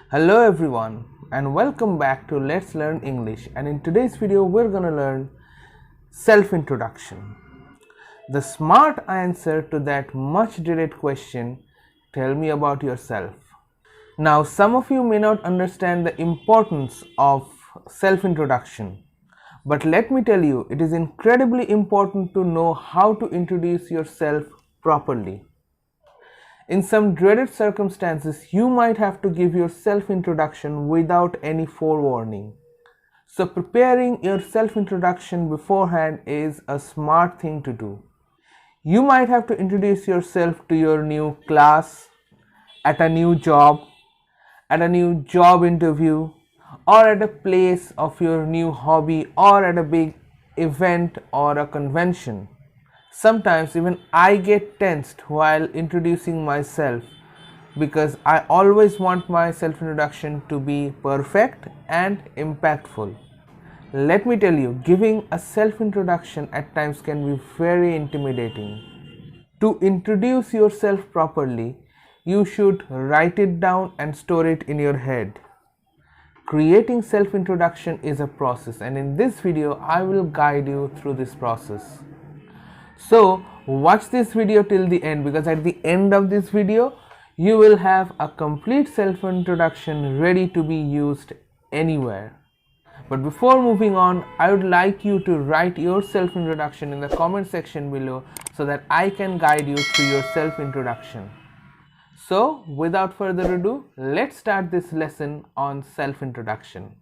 Hello everyone and welcome back to Let's Learn English, and in today's video we're gonna learn self-introduction. The smart answer to that much dreaded question, tell me about yourself. Now some of you may not understand the importance of self-introduction, but let me tell you, it is incredibly important to know how to introduce yourself properly. In some dreaded circumstances, you might have to give your self-introduction without any forewarning. So preparing your self-introduction beforehand is a smart thing to do. You might have to introduce yourself to your new class, at a new job, at a new job interview, or at a place of your new hobby, or at a big event or a convention. Sometimes even I get tensed while introducing myself because I always want my self-introduction to be perfect and impactful. Let me tell you, giving a self-introduction at times can be very intimidating. To introduce yourself properly, you should write it down and store it in your head. Creating self-introduction is a process, and in this video I will guide you through this process. So watch this video till the end, because at the end of this video you will have a complete self-introduction ready to be used anywhere. But before moving on, I would like you to write your self-introduction in the comment section below so that I can guide you through your self-introduction. So without further ado, let's start this lesson on self-introduction.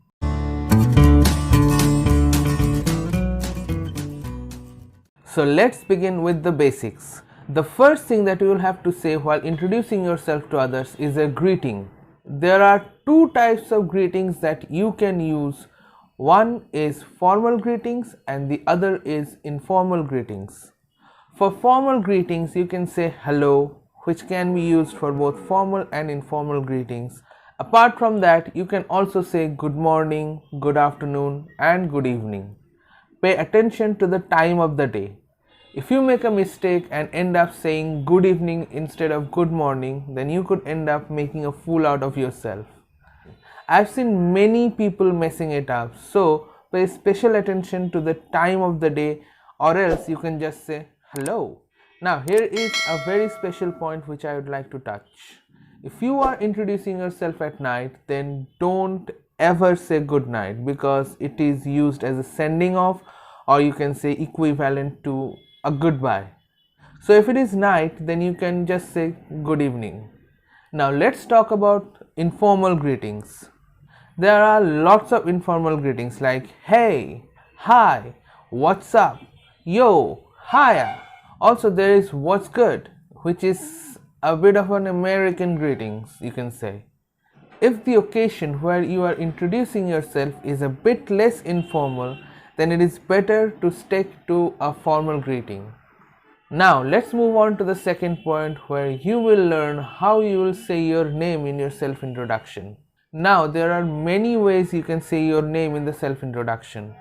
So let's begin with the basics. The first thing that you will have to say while introducing yourself to others is a greeting. There are two types of greetings that you can use. One is formal greetings and the other is informal greetings. For formal greetings, you can say hello, which can be used for both formal and informal greetings. Apart from that, you can also say good morning, good afternoon, and good evening. Pay attention to the time of the day. If you make a mistake and end up saying good evening instead of good morning, then you could end up making a fool out of yourself. I've seen many people messing it up, so pay special attention to the time of the day, or else you can just say hello. Now here is a very special point which I would like to touch. If you are introducing yourself at night, then don't ever say good night, because it is used as a sending off, or you can say equivalent to a goodbye. So if it is night, then you can just say good evening. Now let's talk about informal greetings. There are lots of informal greetings like hey, hi, what's up, yo, hiya. Also there is what's good, which is a bit of an American greetings, you can say. If the occasion where you are introducing yourself is a bit less informal, then it is better to stick to a formal greeting. Now let's move on to the second point, where you will learn how you will say your name in your self-introduction. Now there are many ways you can say your name in the self-introduction.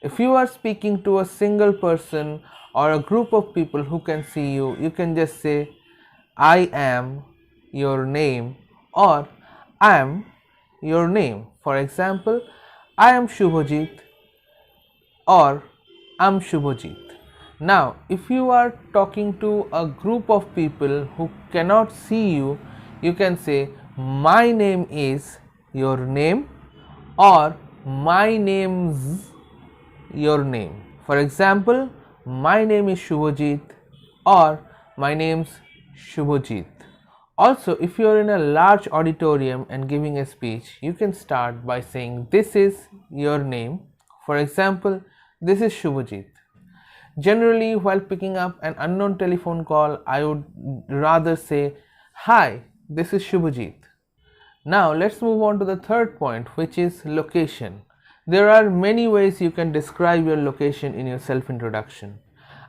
If you are speaking to a single person or a group of people who can see you, you can just say I am your name, or I am your name. For example, I am Shubhajit, or I'm Shubhajit. Now if you are talking to a group of people who cannot see you, you can say my name is your name, or my name's your name. For example, my name is Shubhajit, or my name's Shubhajit. Also, if you are in a large auditorium and giving a speech, you can start by saying this is your name. For example, this is Shubhajit. Generally, while picking up an unknown telephone call, I would rather say hi, this is Shubhajit. Now let's move on to the third point, which is location. There are many ways you can describe your location in your self-introduction.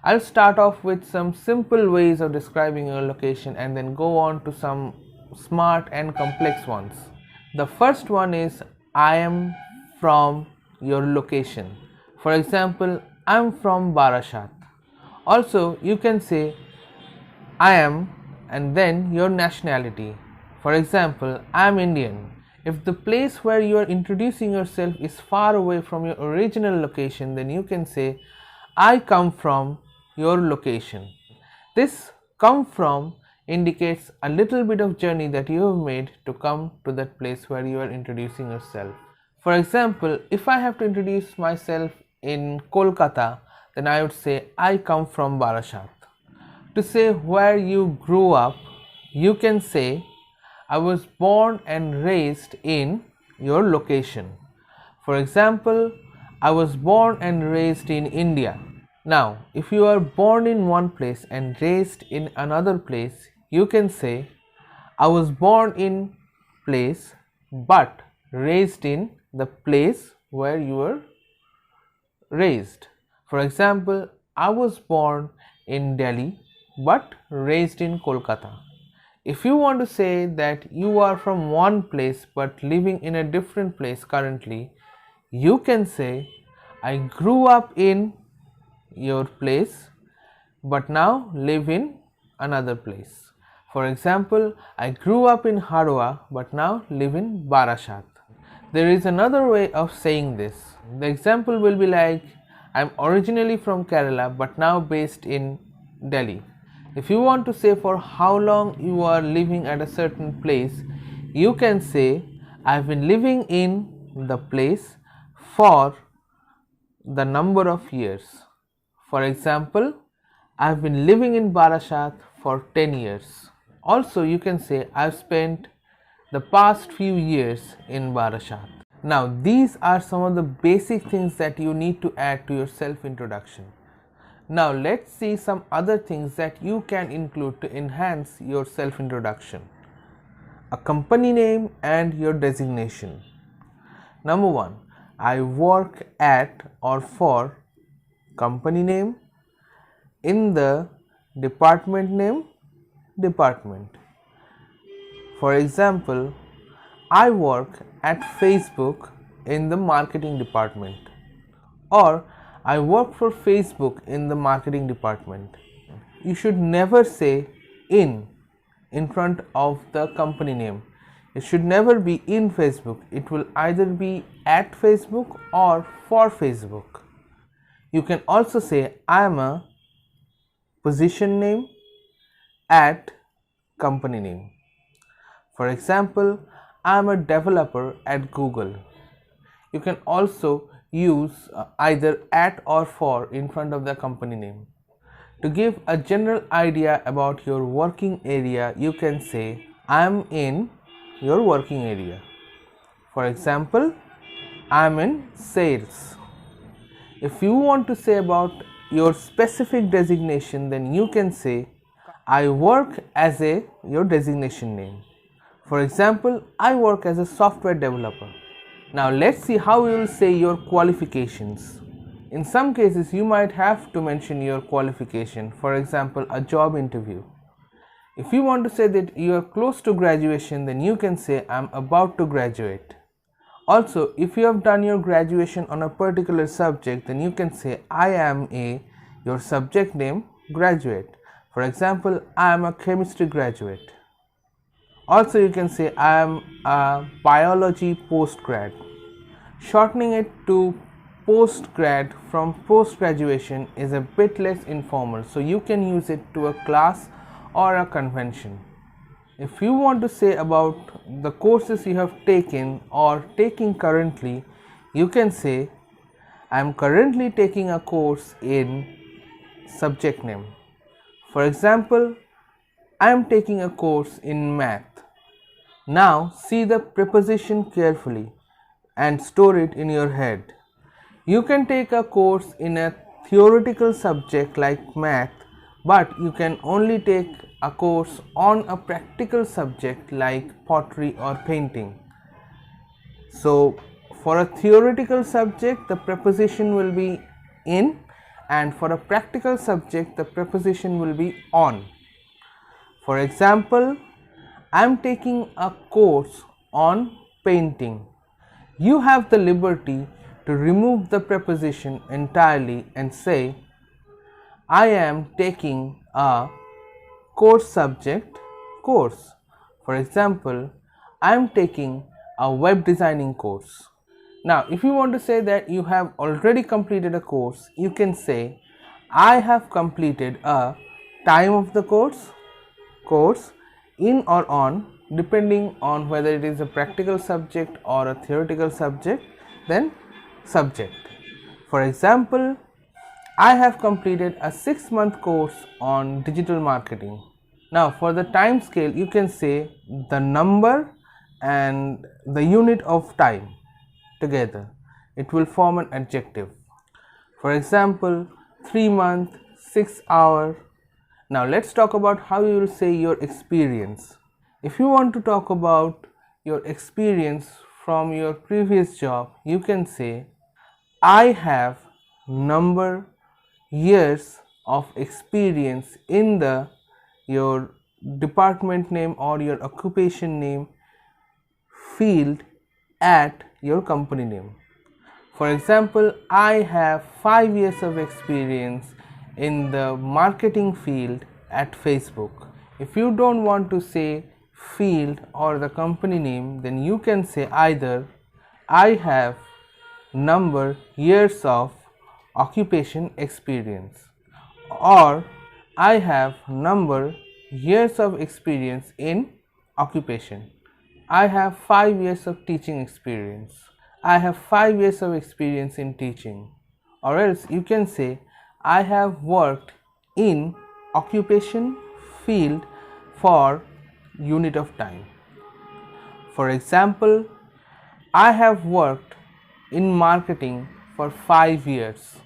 I'll start off with some simple ways of describing your location and then go on to some smart and complex ones. The first one is I am from your location. For example, I am from Barashat. Also, you can say I am and then your nationality. For example, I am Indian. If the place where you are introducing yourself is far away from your original location, then you can say, I come from your location. This come from indicates a little bit of journey that you have made to come to that place where you are introducing yourself. For example, if I have to introduce myself in Kolkata, then I would say, I come from Barashat. To say where you grew up, you can say, I was born and raised in your location. For example, I was born and raised in India. Now, if you are born in one place and raised in another place, you can say, I was born in place but raised in the place where you were raised. For example, I was born in Delhi but raised in Kolkata. If you want to say that you are from one place but living in a different place currently, you can say, I grew up in your place but now live in another place. For example, I grew up in Harwa but now live in Barashat. There is another way of saying this. The example will be like, I am originally from Kerala but now based in Delhi. If you want to say for how long you are living at a certain place, you can say, I have been living in the place for the number of years. For example, I have been living in Barashat for 10 years. Also, you can say, I have spent the past few years in Barashat. Now, these are some of the basic things that you need to add to your self-introduction. Now, let's see some other things that you can include to enhance your self-introduction. A company name and your designation. Number 1. I work at or for. Company name. In the department name, department. For example, I work at Facebook in the marketing department, or I work for Facebook in the marketing department. You should never say in front of the company name. It should never be in Facebook. It will either be at Facebook or for Facebook. You can also say I am a position name at company name. For example, I am a developer at Google. You can also use either at or for in front of the company name. To give a general idea about your working area, you can say I am in your working area. For example, I am in sales. If you want to say about your specific designation, then you can say I work as your designation name. For example, I work as a software developer. Now let's see how you will say your qualifications. In some cases, you might have to mention your qualification. For example, a job interview. If you want to say that you are close to graduation, then you can say I am about to graduate. Also, if you have done your graduation on a particular subject, then you can say I am your subject name graduate. For example, I am a chemistry graduate. Also, you can say I am a biology postgrad. Shortening it to postgrad from post graduation is a bit less informal, so you can use it to a class or a convention. If you want to say about the courses you have taken or taking currently, you can say I am currently taking a course in subject name. For example, I am taking a course in math. Now see the preposition carefully and store it in your head. You can take a course in a theoretical subject like math, but you can only take a course on a practical subject like pottery or painting. So for a theoretical subject, the preposition will be in, and for a practical subject, the preposition will be on. For example, I am taking a course on painting. You have the liberty to remove the preposition entirely and say I am taking a course subject course. For example, I am taking a web designing course. Now, if you want to say that you have already completed a course, you can say I have completed a time of the course in or on, depending on whether it is a practical subject or a theoretical subject, then subject. For example, I have completed a 6-month course on digital marketing. Now, for the time scale, you can say the number and the unit of time together. It will form an adjective. For example, 3 month, 6 hour. Now, let's talk about how you will say your experience. If you want to talk about your experience from your previous job, you can say I have number years of experience in your department name or your occupation name field at your company name. For example, I have 5 years of experience in the marketing field at Facebook. If you don't want to say field or the company name, then you can say either I have number years of occupation experience or I have number years of experience in occupation. I have 5 years of teaching experience. I have 5 years of experience in teaching. Or else you can say I have worked in occupation field for unit of time. For example, I have worked in marketing for 5 years.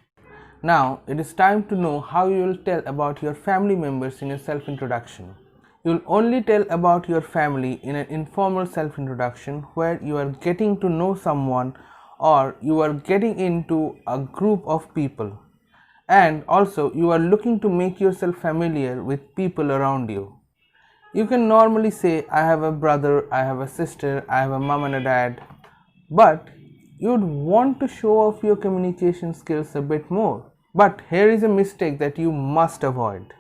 Now it is time to know how you will tell about your family members in your self-introduction. You will only tell about your family in an informal self-introduction where you are getting to know someone or you are getting into a group of people, and also you are looking to make yourself familiar with people around you. You can normally say I have a brother, I have a sister, I have a mom and a dad, but you would want to show off your communication skills a bit more. But here is a mistake that you must avoid.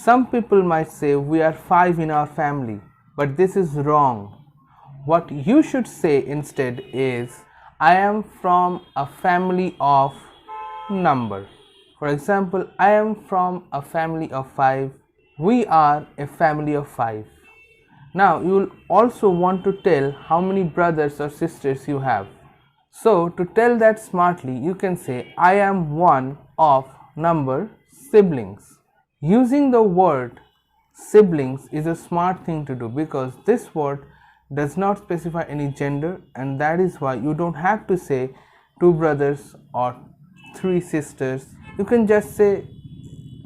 Some people might say we are 5 in our family, but this is wrong. What you should say instead is I am from a family of number. For example, I am from a family of 5. We are a family of 5. Now you will also want to tell how many brothers or sisters you have. So to tell that smartly, you can say I am one of number siblings. Using the word siblings is a smart thing to do because this word does not specify any gender, and that is why you don't have to say 2 brothers or 3 sisters. You can just say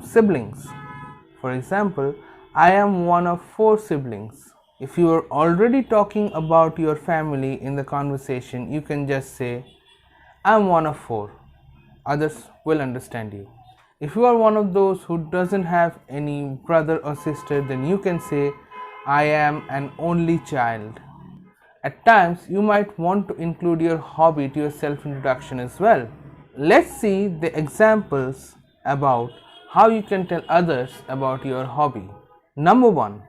siblings. For example, I am one of 4 siblings. If you are already talking about your family in the conversation, you can just say I am one of 4. Others will understand you. If you are one of those who doesn't have any brother or sister, then you can say I am an only child. At times you might want to include your hobby to your self-introduction as well. Let's see the examples about how you can tell others about your hobby. Number 1,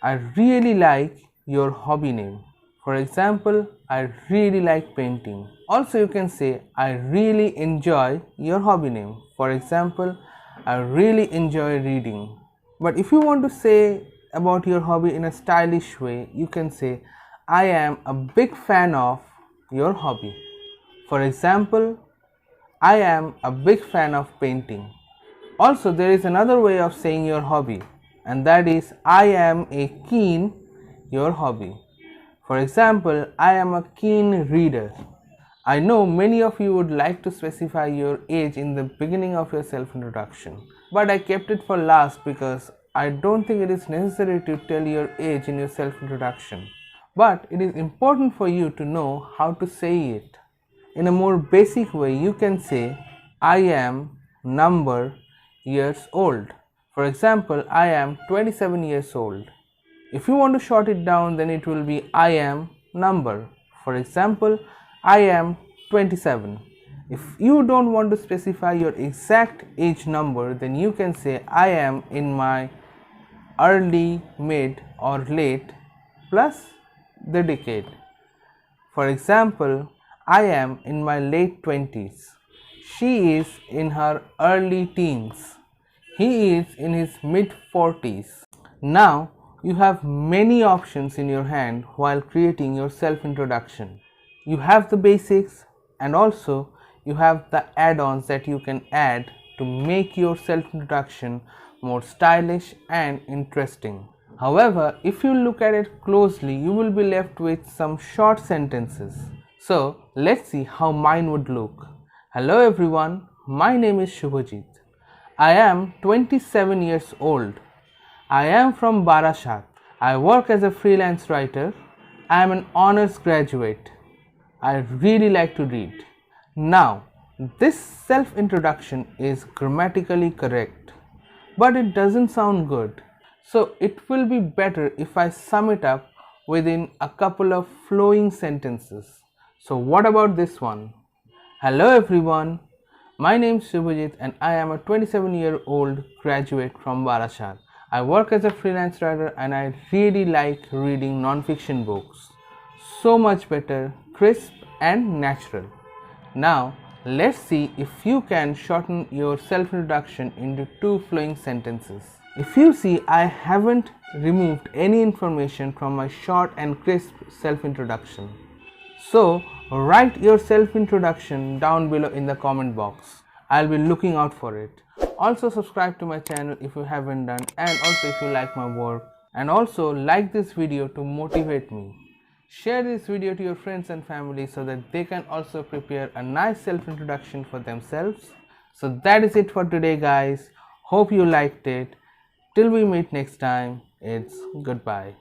I really like your hobby name. For example, I really like painting. Also you can say I really enjoy your hobby name. For example, I really enjoy reading. But if you want to say about your hobby in a stylish way, you can say I am a big fan of your hobby. For example, I am a big fan of painting. Also there is another way of saying your hobby, and that is I am a keen your hobby. For example, I am a keen reader. I know many of you would like to specify your age in the beginning of your self-introduction, but I kept it for last because I don't think it is necessary to tell your age in your self-introduction. But it is important for you to know how to say it. In a more basic way, you can say I am number years old. For example, I am 27 years old. If you want to short it down, then it will be I am number. For example, I am 27. If you don't want to specify your exact age number, then you can say I am in my early, mid or late plus the decade. For example, I am in my late 20s. She is in her early teens. He is in his mid 40s. Now, you have many options in your hand while creating your self-introduction. You have the basics and also you have the add-ons that you can add to make your self-introduction more stylish and interesting. However, if you look at it closely, you will be left with some short sentences. So, let's see how mine would look. Hello everyone, my name is Shubhajit. I am 27 years old. I am from Barashat. I work as a freelance writer. I am an honors graduate. I really like to read. Now, this self-introduction is grammatically correct, but it doesn't sound good. So it will be better if I sum it up within a couple of flowing sentences. So what about this one? Hello everyone, my name is Shubhajit and I am a 27-year-old graduate from Barashat. I work as a freelance writer and I really like reading non-fiction books. So much better, crisp and natural. Now, let's see if you can shorten your self-introduction into 2 flowing sentences. If you see, I haven't removed any information from my short and crisp self-introduction. So, write your self-introduction down below in the comment box. I'll be looking out for it. Also subscribe to my channel if you haven't done, and also if you like my work, and also like this video to motivate me. Share this video to your friends and family so that they can also prepare a nice self-introduction for themselves. So that is it for today guys. Hope you liked it. Till we meet next time, it's goodbye.